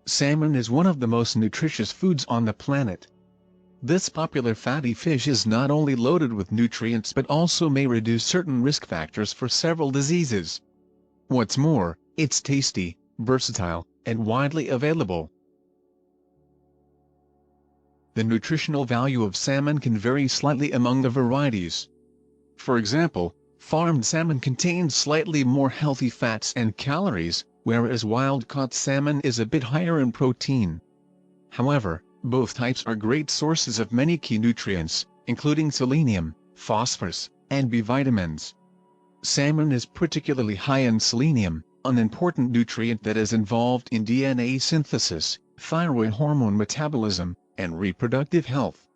Salmon is one of the most nutritious foods on the planet. This popular fatty fish is not only loaded with nutrients but also may reduce certain risk factors for several diseases. What's more, it's tasty, versatile, and widely available. The nutritional value of salmon can vary slightly among the varieties. For example, farmed salmon contains slightly more healthy fats and calories, whereas wild-caught salmon is a bit higher in protein. However, both types are great sources of many key nutrients, including selenium, phosphorus, and B vitamins. Salmon is particularly high in selenium, an important nutrient that is involved in DNA synthesis, thyroid hormone metabolism, and reproductive health.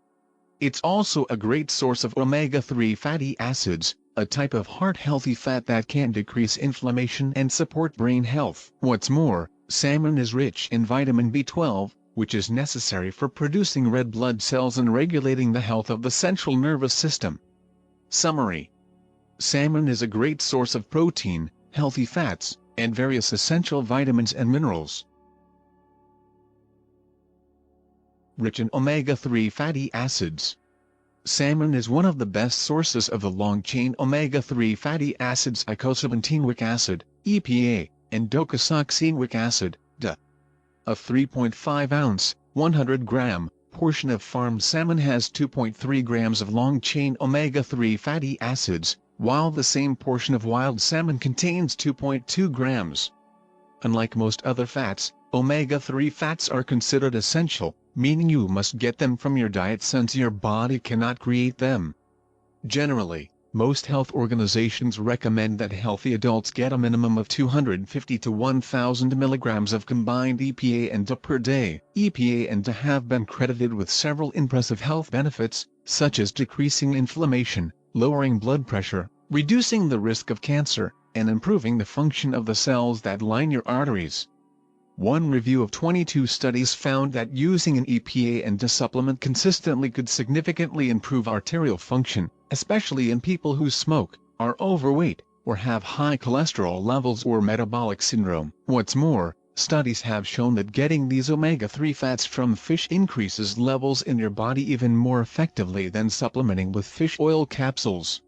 It's also a great source of omega-3 fatty acids, a type of heart-healthy fat that can decrease inflammation and support brain health. What's more, salmon is rich in vitamin B12, which is necessary for producing red blood cells and regulating the health of the central nervous system. Summary: salmon is a great source of protein, healthy fats, and various essential vitamins and minerals. Rich in omega-3 fatty acids. Salmon is one of the best sources of the long-chain omega-3 fatty acids icosapentaenoic acid, EPA, and docosahexaenoic acid, DA. A 3.5-ounce, 100-gram, portion of farmed salmon has 2.3 grams of long-chain omega-3 fatty acids, while the same portion of wild salmon contains 2.2 grams. Unlike most other fats, omega-3 fats are considered essential, meaning you must get them from your diet since your body cannot create them. Generally, most health organizations recommend that healthy adults get a minimum of 250 to 1,000 milligrams of combined EPA and DA per day. EPA and DA have been credited with several impressive health benefits, such as decreasing inflammation, lowering blood pressure, reducing the risk of cancer, and improving the function of the cells that line your arteries. One review of 22 studies found that using an EPA and DA supplement consistently could significantly improve arterial function, especially in people who smoke, are overweight, or have high cholesterol levels or metabolic syndrome. What's more, studies have shown that getting these omega-3 fats from fish increases levels in your body even more effectively than supplementing with fish oil capsules.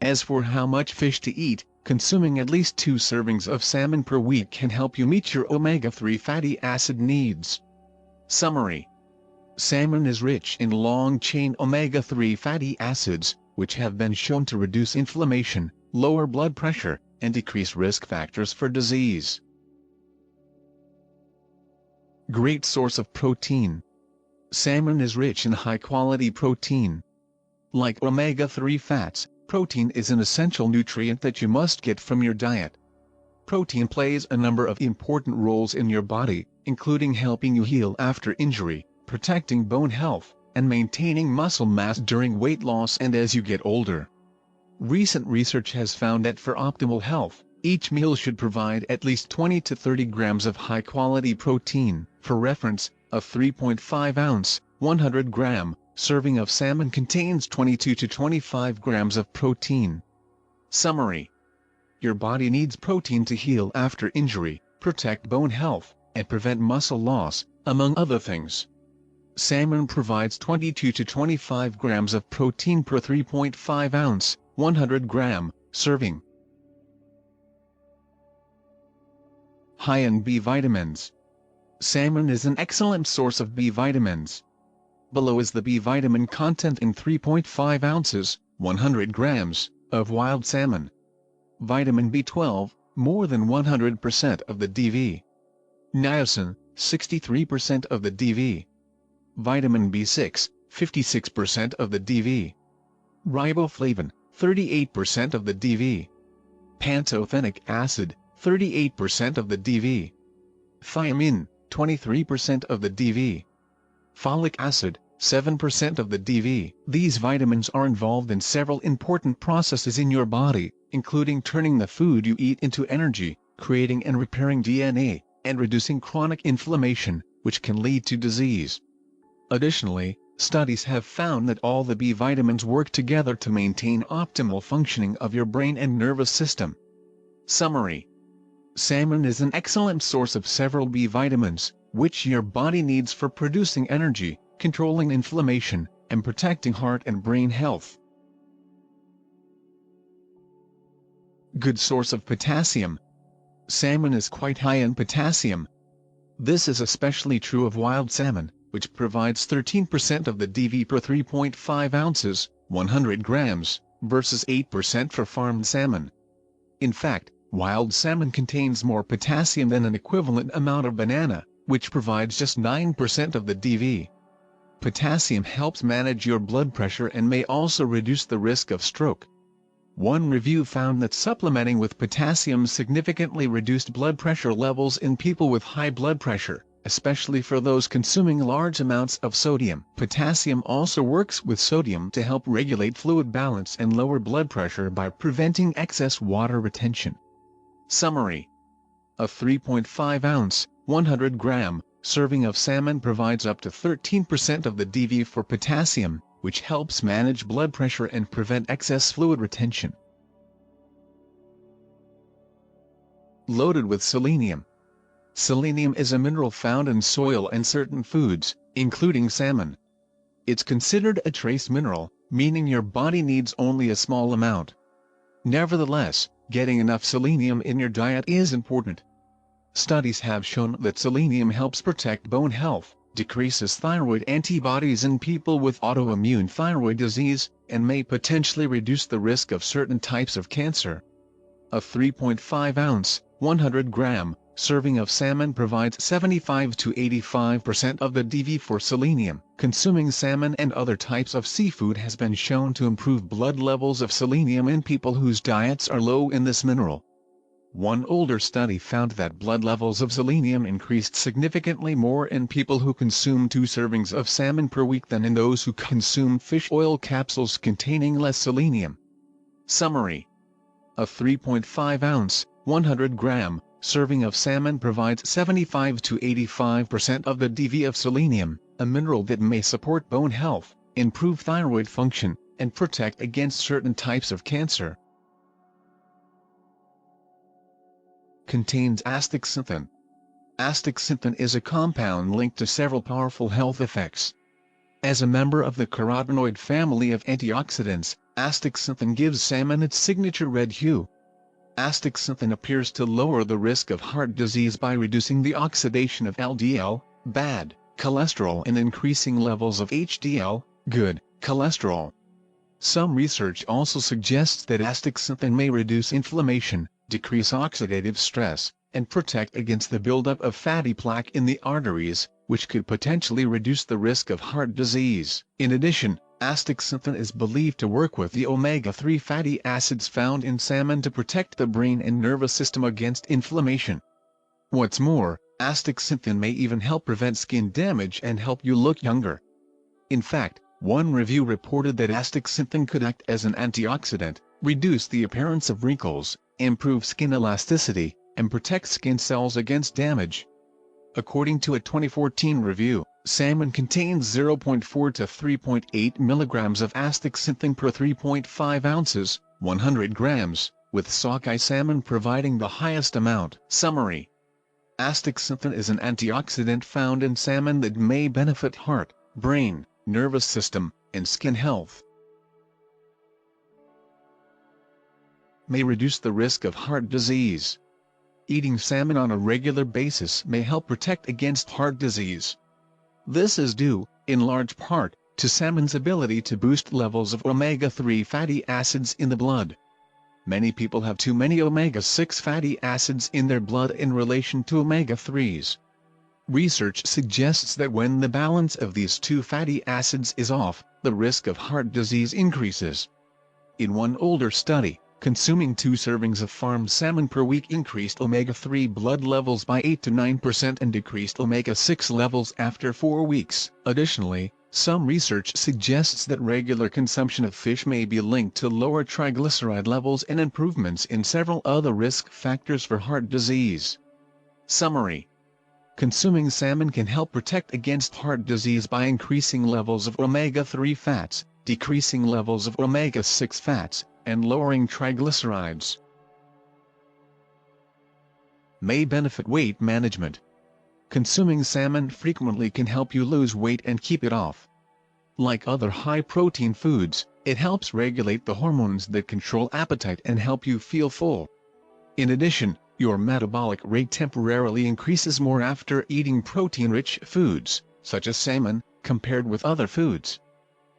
As for how much fish to eat, consuming at least 2 servings of salmon per week can help you meet your omega-3 fatty acid needs. Summary: salmon is rich in long-chain omega-3 fatty acids, which have been shown to reduce inflammation, lower blood pressure, and decrease risk factors for disease. Great source of protein. Salmon is rich in high-quality protein. Like omega-3 fats, protein is an essential nutrient that you must get from your diet. Protein plays a number of important roles in your body, including helping you heal after injury, protecting bone health, and maintaining muscle mass during weight loss and as you get older. Recent research has found that for optimal health, each meal should provide at least 20 to 30 grams of high-quality protein. For reference, a 3.5-ounce, 100-gram, serving of salmon contains 22 to 25 grams of protein. Summary: your body needs protein to heal after injury, protect bone health, and prevent muscle loss, among other things. Salmon provides 22 to 25 grams of protein per 3.5-ounce, 100-gram, serving. High in B vitamins. Salmon is an excellent source of B vitamins. Below is the B vitamin content in 3.5 ounces, 100 grams, of wild salmon. Vitamin B12, more than 100% of the DV. Niacin, 63% of the DV. Vitamin B6, 56% of the DV. Riboflavin, 38% of the DV. Pantothenic acid, 38% of the DV. Thiamine, 23% of the DV. Folic acid, 7% of the DV. These vitamins are involved in several important processes in your body, including turning the food you eat into energy, creating and repairing DNA, and reducing chronic inflammation, which can lead to disease. Additionally, studies have found that all the B vitamins work together to maintain optimal functioning of your brain and nervous system. Summary: salmon is an excellent source of several B vitamins, which your body needs for producing energy, controlling inflammation, and protecting heart and brain health. Good source of potassium. Salmon is quite high in potassium. This is especially true of wild salmon, which provides 13% of the DV per 3.5 ounces, 100 grams, versus 8% for farmed salmon. In fact, wild salmon contains more potassium than an equivalent amount of banana, which provides just 9% of the DV. Potassium helps manage your blood pressure and may also reduce the risk of stroke. One review found that supplementing with potassium significantly reduced blood pressure levels in people with high blood pressure, especially for those consuming large amounts of sodium. Potassium also works with sodium to help regulate fluid balance and lower blood pressure by preventing excess water retention. Summary: a 3.5-ounce, 100-gram serving of salmon provides up to 13% of the DV for potassium, which helps manage blood pressure and prevent excess fluid retention. Loaded with selenium. Selenium is a mineral found in soil and certain foods, including salmon. It's considered a trace mineral, meaning your body needs only a small amount. Nevertheless, getting enough selenium in your diet is important. Studies have shown that selenium helps protect bone health, decreases thyroid antibodies in people with autoimmune thyroid disease, and may potentially reduce the risk of certain types of cancer. A 3.5-ounce, 100-gram serving of salmon provides 75 to 85% of the DV for selenium. Consuming salmon and other types of seafood has been shown to improve blood levels of selenium in people whose diets are low in this mineral. One older study found that blood levels of selenium increased significantly more in people who consume 2 servings of salmon per week than in those who consume fish oil capsules containing less selenium. Summary: a 3.5-ounce, 100-gram serving of salmon provides 75 to 85% of the DV of selenium, a mineral that may support bone health, improve thyroid function, and protect against certain types of cancer. Contains astaxanthin. Astaxanthin is a compound linked to several powerful health effects. As a member of the carotenoid family of antioxidants, astaxanthin gives salmon its signature red hue. Astaxanthin appears to lower the risk of heart disease by reducing the oxidation of LDL, bad cholesterol, and increasing levels of HDL, good cholesterol. Some research also suggests that astaxanthin may reduce inflammation, decrease oxidative stress, and protect against the buildup of fatty plaque in the arteries, which could potentially reduce the risk of heart disease. In addition, astaxanthin is believed to work with the omega-3 fatty acids found in salmon to protect the brain and nervous system against inflammation. What's more, astaxanthin may even help prevent skin damage and help you look younger. In fact, one review reported that astaxanthin could act as an antioxidant, reduce the appearance of wrinkles, improve skin elasticity, and protect skin cells against damage. According to a 2014 review, salmon contains 0.4 to 3.8 milligrams of astaxanthin per 3.5 ounces, 100 grams, with sockeye salmon providing the highest amount. Summary: astaxanthin is an antioxidant found in salmon that may benefit heart, brain, nervous system, and skin health. May reduce the risk of heart disease. Eating salmon on a regular basis may help protect against heart disease. This is due, in large part, to salmon's ability to boost levels of omega-3 fatty acids in the blood. Many people have too many omega-6 fatty acids in their blood in relation to omega-3s. Research suggests that when the balance of these two fatty acids is off, the risk of heart disease increases. In one older study, consuming 2 servings of farmed salmon per week increased omega-3 blood levels by 8 to 9% and decreased omega-6 levels after 4 weeks. Additionally, some research suggests that regular consumption of fish may be linked to lower triglyceride levels and improvements in several other risk factors for heart disease. Summary: consuming salmon can help protect against heart disease by increasing levels of omega-3 fats, decreasing levels of omega-6 fats, and lowering triglycerides. May benefit weight management. Consuming salmon frequently can help you lose weight and keep it off. Like other high-protein foods, it helps regulate the hormones that control appetite and help you feel full. In addition, your metabolic rate temporarily increases more after eating protein-rich foods, such as salmon, compared with other foods.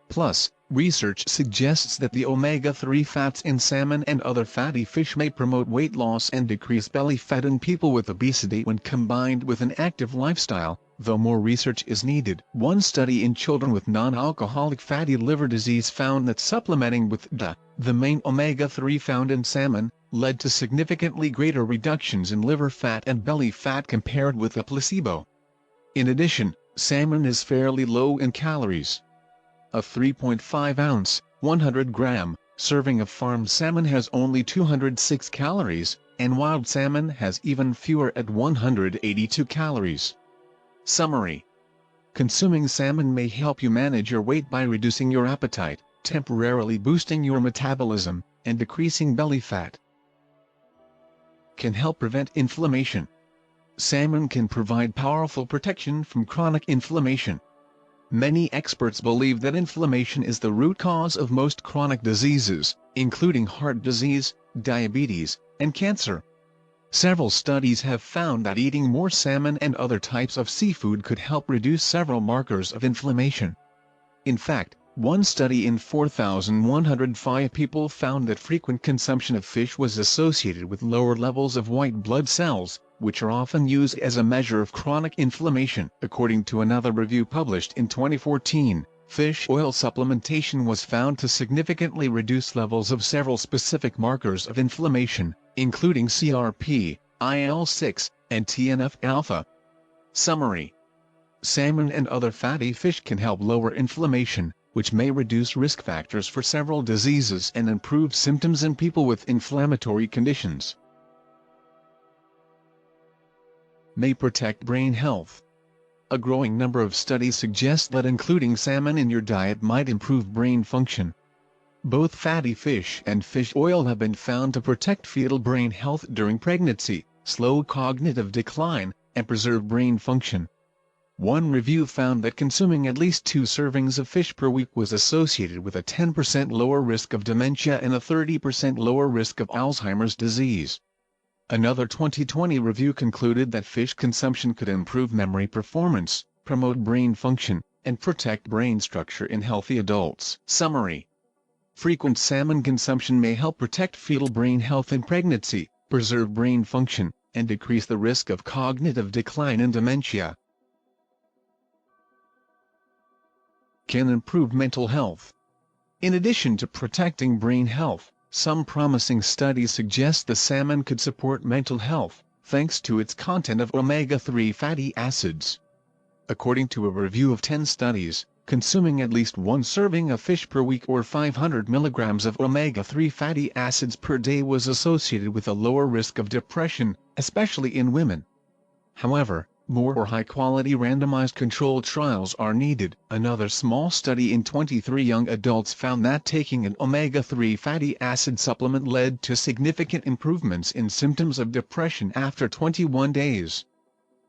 Plus, research suggests that the omega-3 fats in salmon and other fatty fish may promote weight loss and decrease belly fat in people with obesity when combined with an active lifestyle, though more research is needed. One study in children with non-alcoholic fatty liver disease found that supplementing with DHA, the main omega-3 found in salmon, led to significantly greater reductions in liver fat and belly fat compared with a placebo. In addition, salmon is fairly low in calories. A 3.5-ounce, 100-gram, serving of farmed salmon has only 206 calories, and wild salmon has even fewer at 182 calories. Summary: consuming salmon may help you manage your weight by reducing your appetite, temporarily boosting your metabolism, and decreasing belly fat. Can help prevent inflammation. Salmon can provide powerful protection from chronic inflammation. Many experts believe that inflammation is the root cause of most chronic diseases, including heart disease, diabetes, and cancer. Several studies have found that eating more salmon and other types of seafood could help reduce several markers of inflammation. In fact, one study in 4,105 people found that frequent consumption of fish was associated with lower levels of white blood cells, which are often used as a measure of chronic inflammation. According to another review published in 2014, fish oil supplementation was found to significantly reduce levels of several specific markers of inflammation, including CRP, IL-6, and TNF-alpha. Summary: salmon and other fatty fish can help lower inflammation, which may reduce risk factors for several diseases and improve symptoms in people with inflammatory conditions. May protect brain health. A growing number of studies suggest that including salmon in your diet might improve brain function. Both fatty fish and fish oil have been found to protect fetal brain health during pregnancy, slow cognitive decline, and preserve brain function. One review found that consuming at least 2 servings of fish per week was associated with a 10% lower risk of dementia and a 30% lower risk of Alzheimer's disease. Another 2020 review concluded that fish consumption could improve memory performance, promote brain function, and protect brain structure in healthy adults. Summary: frequent salmon consumption may help protect fetal brain health in pregnancy, preserve brain function, and decrease the risk of cognitive decline and dementia. Can improve mental health. In addition to protecting brain health, some promising studies suggest the salmon could support mental health, thanks to its content of omega-3 fatty acids. According to a review of 10 studies, consuming at least 1 serving of fish per week or 500 mg of omega-3 fatty acids per day was associated with a lower risk of depression, especially in women. However, more high-quality randomized controlled trials are needed. Another small study in 23 young adults found that taking an omega-3 fatty acid supplement led to significant improvements in symptoms of depression after 21 days.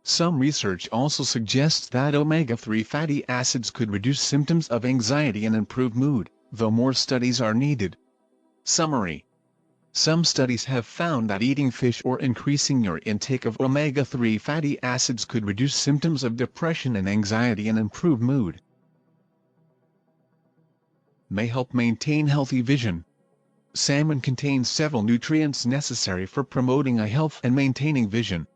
Some research also suggests that omega-3 fatty acids could reduce symptoms of anxiety and improve mood, though more studies are needed. Summary: some studies have found that eating fish or increasing your intake of omega-3 fatty acids could reduce symptoms of depression and anxiety and improve mood. May help maintain healthy vision. Salmon contains several nutrients necessary for promoting eye health and maintaining vision.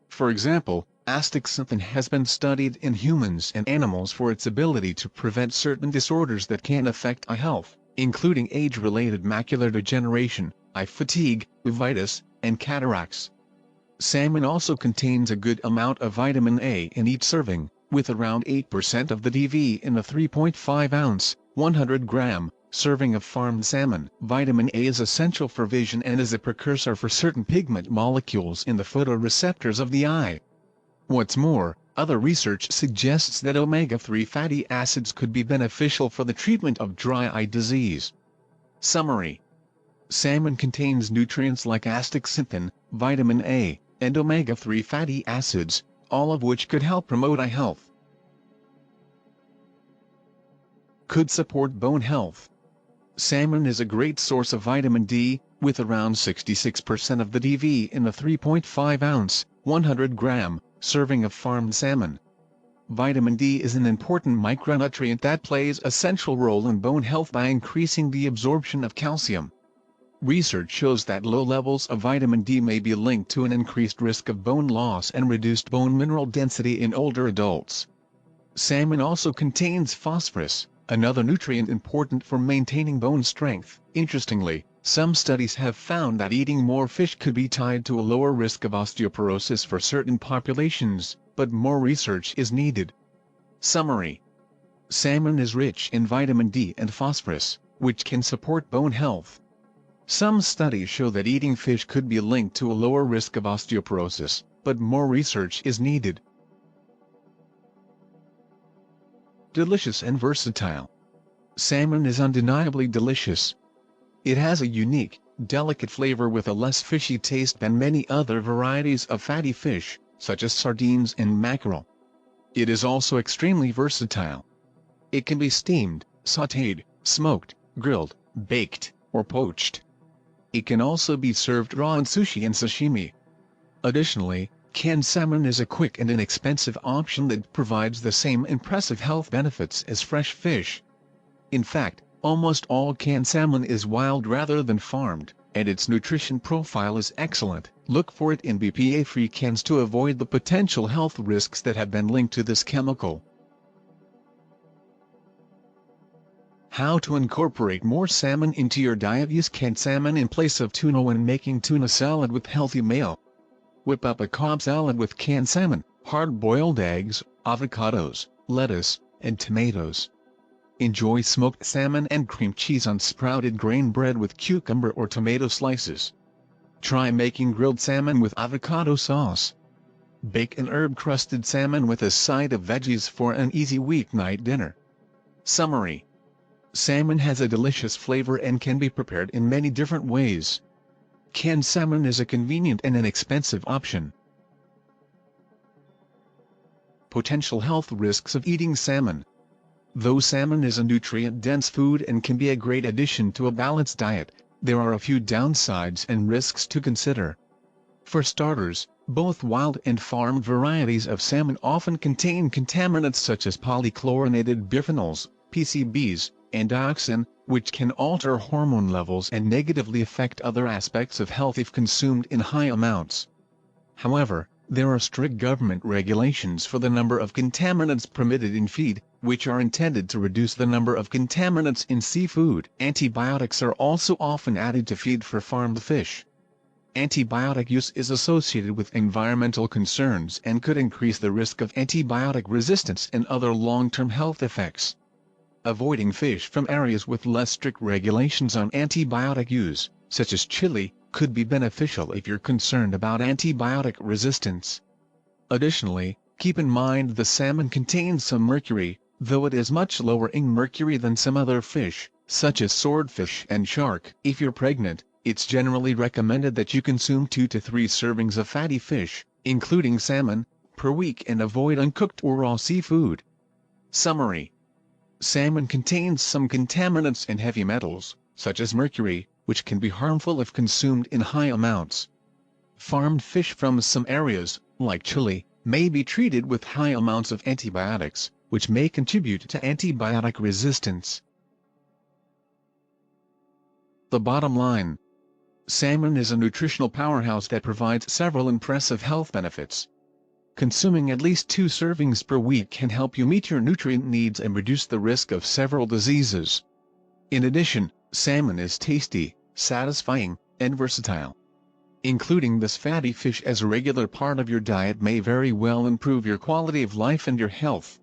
For example, Astaxanthin has been studied in humans and animals for its ability to prevent certain disorders that can affect eye health, including age-related macular degeneration, eye fatigue, uveitis, and cataracts. Salmon also contains a good amount of vitamin A in each serving, with around 8% of the DV in a 3.5-ounce, 100-gram, serving of farmed salmon. Vitamin A is essential for vision and is a precursor for certain pigment molecules in the photoreceptors of the eye. What's more, other research suggests that omega-3 fatty acids could be beneficial for the treatment of dry eye disease. Summary: salmon contains nutrients like astaxanthin, vitamin A, and omega-3 fatty acids, all of which could help promote eye health. Could support bone health. Salmon is a great source of vitamin D, with around 66% of the DV in the 3.5-ounce, 100-gram, serving of farmed salmon. Vitamin D is an important micronutrient that plays a central role in bone health by increasing the absorption of calcium. Research shows that low levels of vitamin D may be linked to an increased risk of bone loss and reduced bone mineral density in older adults. Salmon also contains phosphorus, another nutrient important for maintaining bone strength. Interestingly, some studies have found that eating more fish could be tied to a lower risk of osteoporosis for certain populations, but more research is needed. Summary: salmon is rich in vitamin D and phosphorus, which can support bone health. Some studies show that eating fish could be linked to a lower risk of osteoporosis, but more research is needed. Delicious and versatile. Salmon is undeniably delicious. It has a unique, delicate flavor with a less fishy taste than many other varieties of fatty fish, such as sardines and mackerel. It is also extremely versatile. It can be steamed, sautéed, smoked, grilled, baked, or poached. It can also be served raw in sushi and sashimi. Additionally, canned salmon is a quick and inexpensive option that provides the same impressive health benefits as fresh fish. In fact, almost all canned salmon is wild rather than farmed, and its nutrition profile is excellent. Look for it in BPA-free cans to avoid the potential health risks that have been linked to this chemical. How to incorporate more salmon into your diet. Use canned salmon in place of tuna when making tuna salad with healthy meal. Whip up a Cobb salad with canned salmon, hard-boiled eggs, avocados, lettuce, and tomatoes. Enjoy smoked salmon and cream cheese on sprouted grain bread with cucumber or tomato slices. Try making grilled salmon with avocado sauce. Bake an herb-crusted salmon with a side of veggies for an easy weeknight dinner. Summary: salmon has a delicious flavor and can be prepared in many different ways. Canned salmon is a convenient and inexpensive option. Potential health risks of eating salmon. Though salmon is a nutrient-dense food and can be a great addition to a balanced diet, there are a few downsides and risks to consider. For starters, both wild and farmed varieties of salmon often contain contaminants such as polychlorinated biphenyls, PCBs, and dioxin, which can alter hormone levels and negatively affect other aspects of health if consumed in high amounts. However, there are strict government regulations for the number of contaminants permitted in feed, which are intended to reduce the number of contaminants in seafood. Antibiotics are also often added to feed for farmed fish. Antibiotic use is associated with environmental concerns and could increase the risk of antibiotic resistance and other long-term health effects. Avoiding fish from areas with less strict regulations on antibiotic use, such as Chile, could be beneficial if you're concerned about antibiotic resistance. Additionally, keep in mind the salmon contains some mercury, though it is much lower in mercury than some other fish, such as swordfish and shark. If you're pregnant, it's generally recommended that you consume 2 to 3 servings of fatty fish, including salmon, per week and avoid uncooked or raw seafood. Summary: salmon contains some contaminants and heavy metals, such as mercury, which can be harmful if consumed in high amounts. Farmed fish from some areas, like Chile, may be treated with high amounts of antibiotics, which may contribute to antibiotic resistance. The bottom line: salmon is a nutritional powerhouse that provides several impressive health benefits. Consuming at least 2 servings per week can help you meet your nutrient needs and reduce the risk of several diseases. In addition, salmon is tasty, satisfying, and versatile. Including this fatty fish as a regular part of your diet may very well improve your quality of life and your health.